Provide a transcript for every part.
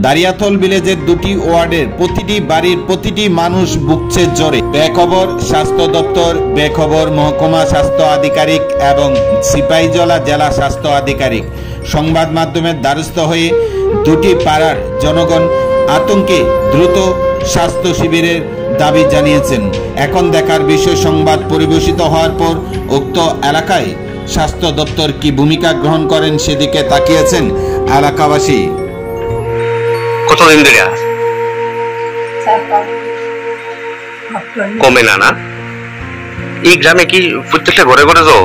দারিয়াথল ভিলেজের 2টি ওয়ার্ডের প্রতিটি বাড়ির প্রতিটি মানুষ ভুগছে জ্বরে। বেখবর স্বাস্থ্য দপ্তর, বেখবর মহকুমা স্বাস্থ্য আধিকারিক এবং সিপাহীজলা জেলা স্বাস্থ্য আধিকারিক। সংবাদ মাধ্যমের দ্বারস্থ হয়ে 2টি পাড়ার জনগণ আতঙ্কে দ্রুত স্বাস্থ্য শিবিরের দাবি জানিয়েছেন। এখন দেখার বিষয় সংবাদ পরিবেশিত হওয়ার পর উক্ত এলাকায় স্বাস্থ্য দপ্তর কি ভূমিকা গ্রহণ করেন সেদিকে তাকিয়েছেন এলাকাবাসী। কতদিন ধরে কমে না এই গ্রামে কি প্রত্যেকটা ঘরে ঘরে তো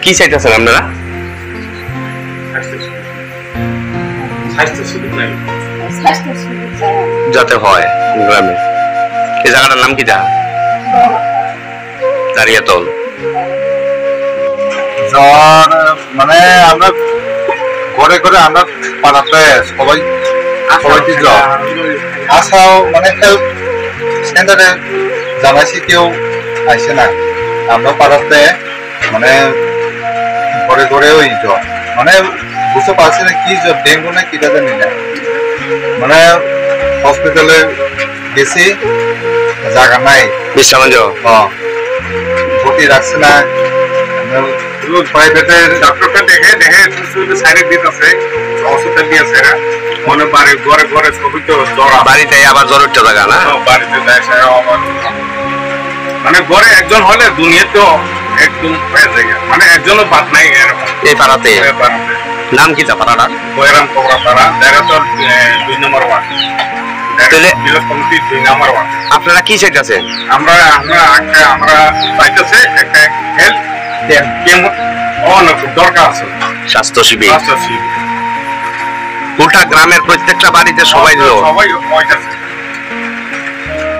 কি চাইতেছেন আপনারা? যাতে হয় গ্রামে। এই জায়গাটার নাম কি? দারিয়াতল। মানে আমরা ঘরে ঘরে আমরা পাড়াতে সবাই আসাও মানে হেল্প সেন্টারে জানাইছি, কেউ আইসে না। আমরা পাড়াতে মানে ঘরে ঘরে ওই জ্বর, মানে বুঝতে পারছি না কি জ্বর, ডেঙ্গু না কি জানি না। মানে হসপিটালে গেছি, জায়গা নাই, ভর্তি রাখছে না। প্রাইভেটে ডাক্তারকে দেখে দেখে সাইড দিতেছে, ওষুধ দিয়েছে। মনে বাড়ি ঘরে ঘরে সবই তো জ্বর, বাড়িতে আবার জ্বর উঠতে থাকা না, বাড়িতে যায় মানে ঘরে একজন হলে দুনিয়াতে একদম হয়ে যায়, মানে একজনও বাদ নাই এরকম। এই পাড়াতে নাম কি পাড়াটা? বয়রাম কোবরা পাড়া, দারিয়াতল 2 নম্বর ওয়ার্ড, বিলক কমিটি 2 নম্বর ওয়ার্ড। আপনারা কি চাইতেছেন? আমরা চাইতেছে একটা হেলথ দরকার আছে, স্বাস্থ্য শিবির। গোটা গ্রামের প্রত্যেকটা বাড়িতে সবাই হইতেছে।